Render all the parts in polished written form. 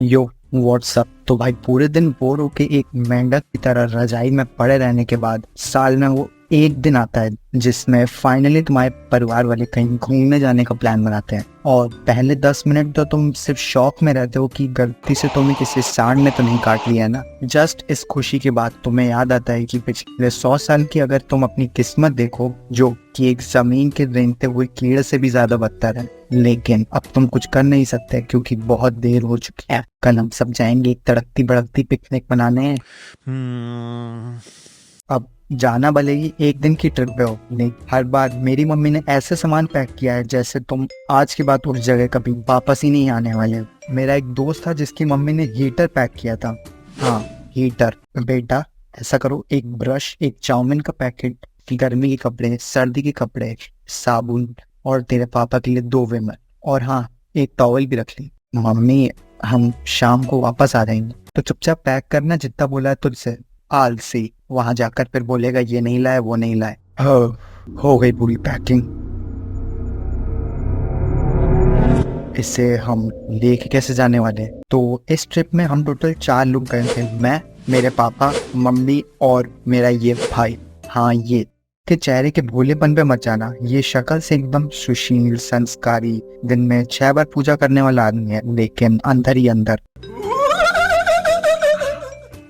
यो WhatsApp. तो भाई पूरे दिन बोर होके एक मेंढक की तरह रजाई में पड़े रहने के बाद साल में वो एक दिन आता है जिसमें फाइनली तुम्हारे परिवार वाले कहीं घूमने जाने का प्लान बनाते हैं। और पहले 10 मिनट तो तुम सिर्फ शौक में रहते हो कि गलती से तुम्हें किसी सांड ने तो नहीं काट लिया ना। जस्ट इस खुशी के बाद तुम्हें याद आता है कि पिछले 100 साल की अगर तुम अपनी किस्मत देखो, जो कि एक जमीन के रेंगते हुए कीड़े से भी ज्यादा बदतर है, लेकिन अब तुम कुछ कर नहीं सकते क्योंकि बहुत देर हो चुकी है। कल हम सब जाएंगे एक तड़कती भड़कती पिकनिक मनाने। अब जाना भले ही एक दिन की ट्रिप पे हो, नहीं हर बार मेरी मम्मी ने ऐसे सामान पैक किया है जैसे तुम आज के बाद उस जगह कभी वापस ही नहीं आने वाले। मेरा एक दोस्त था जिसकी मम्मी ने हीटर पैक किया था। हाँ, हीटर। बेटा ऐसा करो, एक ब्रश, एक चाउमीन का पैकेट, गर्मी के कपड़े, सर्दी के कपड़े, साबुन और तेरे पापा के लिए 2 विमल, और हाँ एक टॉवल भी रख ली। मम्मी हम शाम को वापस आ जाएंगे, तो चुपचाप पैक करना जितना बोला है तुझसे। आलसी, वहां जाकर फिर बोलेगा ये नहीं लाए वो नहीं लाए। हो गई पूरी पैकिंग। इससे हम लेके कैसे जाने वाले हैं? तो इस ट्रिप में हम टोटल 4 लोग गए थे, मैं, मेरे पापा, मम्मी और मेरा ये भाई। हाँ, ये के चेहरे के भोलेपन पे मत जाना, ये शक्ल से एकदम सुशील संस्कारी, दिन में 6 बार पूजा करने वाला आदमी है, लेकिन अंदर ही अंदर।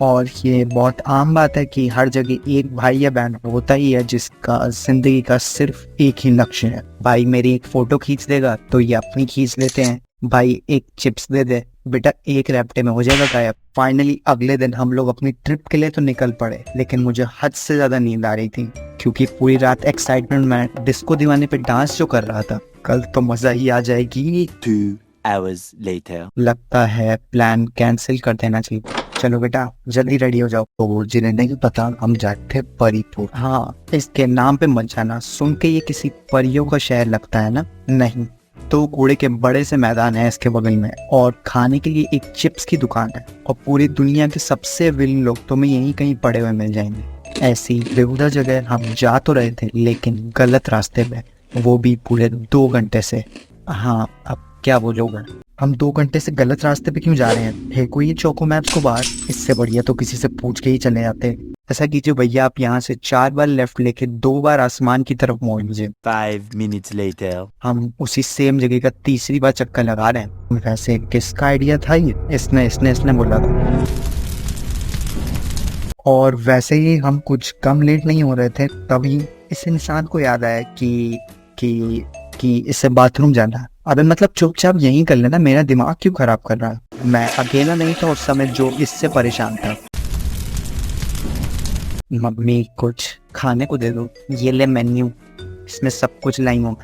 और ये बहुत आम बात है कि हर जगह एक भाई या बहन होता ही है जिसका जिंदगी का सिर्फ एक ही लक्ष्य है। भाई मेरी एक फोटो खींच देगा तो ये अपनी खींच लेते हैं, भाई एक चिप्स दे दे, बेटा एक रैप्टे में हो जाएगा गायब। फाइनली अगले दिन हम लोग अपनी ट्रिप के लिए तो निकल पड़े, लेकिन मुझे हद से ज्यादा नींद आ रही थी क्योंकि पूरी रात एक्साइटमेंट में डिस्को दीवाने पे डांस जो कर रहा था। कल तो मजा ही आ जाएगी। 2 hours later. लगता है प्लान कैंसिल कर देना चाहिए। चलो बेटा जल्दी रेडी हो जाओ। तो जिन्हें नहीं पता, हम जाते थे परिपुर। हाँ, इसके नाम पे मत जाना, सुन के ये किसी परियों का शहर लगता है ना। नहीं, तो कूड़े के बड़े से मैदान है इसके बगल में, और खाने के लिए एक चिप्स की दुकान है, और पूरी दुनिया के सबसे विलेन लोग तुम्हें यहीं कहीं पड़े हुए मिल जाएंगे। ऐसी बेहुदा जगह हम जा तो रहे थे, लेकिन गलत रास्ते पे, वो भी पूरे 2 घंटे से। हाँ, अब क्या बोलोगे, हम 2 घंटे से गलत रास्ते पे क्यों जा रहे हैं? फेंको ये चोको मैप्स को बाहर, इससे बढ़िया तो किसी से पूछ के ही चले जाते। ऐसा कीजिए भैया, आप यहाँ से 4 बार लेफ्ट लेके 2 बार आसमान की तरफ मोड़ लीजिए। 5 minutes later. हम उसी सेम जगह का तीसरी बार चक्कर लगा रहे हैं। वैसे किसका आइडिया था ये? इसने बोला था। और वैसे ही हम कुछ कम लेट नहीं हो रहे थे, तभी इस इंसान को याद आया कि इससे बाथरूम जाना है। अबे मतलब चुपचाप यहीं कर लेना, मेरा दिमाग क्यों खराब कर रहा है? मैं अकेला नहीं था उस समय जो इससे परेशान था। मम्मी कुछ खाने को दे दो, ये ले मेन्यू, इसमें सब कुछ लाई हूँ।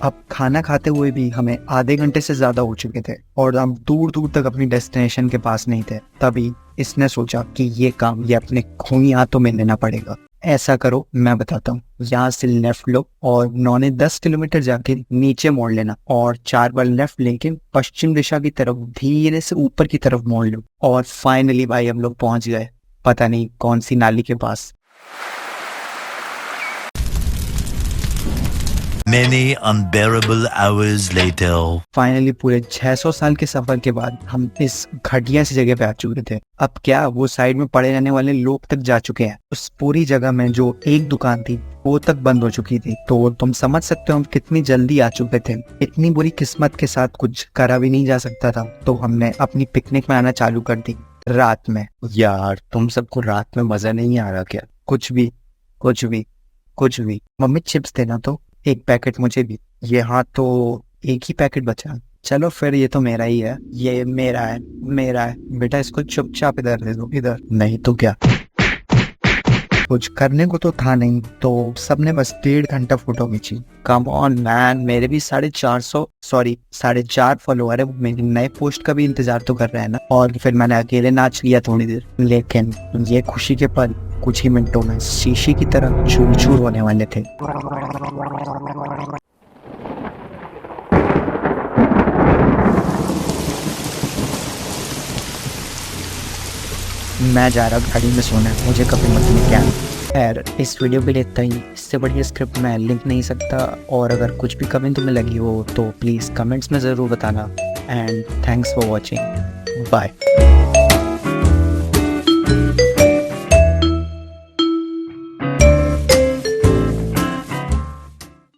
अब खाना खाते हुए भी हमें आधे घंटे से ज्यादा हो चुके थे और हम दूर दूर तक अपनी डेस्टिनेशन के पास नहीं थे। तभी इसने सोचा कि ये काम ये अपने खूनी हाथों में लेना पड़ेगा। ऐसा करो, मैं बताता हूँ, यहाँ से लेफ्ट लो और 9-10 किलोमीटर जाके नीचे मोड़ लेना, और 4 बार लेफ्ट लेके पश्चिम दिशा की तरफ धीरे से ऊपर की तरफ मोड़ लो। और फाइनली भाई हम लोग पहुंच गए, पता नहीं कौन सी नाली के पास। Many unbearable hours later. Finally पूरे 600 साल के सफर के बाद हम इस घटिया सी जगह पे आ चुके थे। अब क्या, वो साइड में पड़े रहने वाले लोग तक जा चुके हैं। उस पूरी जगह में जो एक दुकान थी वो तक बंद हो चुकी थी। तो तुम समझ सकते हो हम कितनी जल्दी आ चुके थे। इतनी बुरी किस्मत के साथ कुछ करा भी नहीं जा सकता था, तो हमने अपनी पिकनिक में आना चालू कर दी रात में। यार तुम सबको रात में मजा नहीं आ रहा क्या? कुछ भी। मम्मी चिप्स देना तो, एक पैकेट मुझे भी। ये हाँ, तो एक ही पैकेट बचा। चलो फिर ये तो मेरा ही है, ये मेरा है बेटा, इसको चुपचाप इधर दे दो, इधर। नहीं तो क्या, कुछ करने को तो था नहीं, तो सबने बस 1.5 घंटा फोटो खींची। कम ऑन मैन, मेरे भी 4.5 फॉलोअर है, मेरी नए पोस्ट का भी इंतजार तो कर रहे हैं ना। और फिर मैंने अकेले नाच लिया थोड़ी देर, लेकिन ये खुशी के पल कुछ ही मिनटों में शीशे की तरह चूर चूर होने वाले थे। मैं जा रहा गाड़ी में सोने, मुझे कभी मत लेके आना। खैर इस वीडियो के लिए इतना ही। इससे बढ़िया स्क्रिप्ट मैं लिख नहीं सकता, और अगर कुछ भी कमेंट तुम्हें लगी हो तो प्लीज़ कमेंट्स में ज़रूर बताना। And thanks for watching, bye.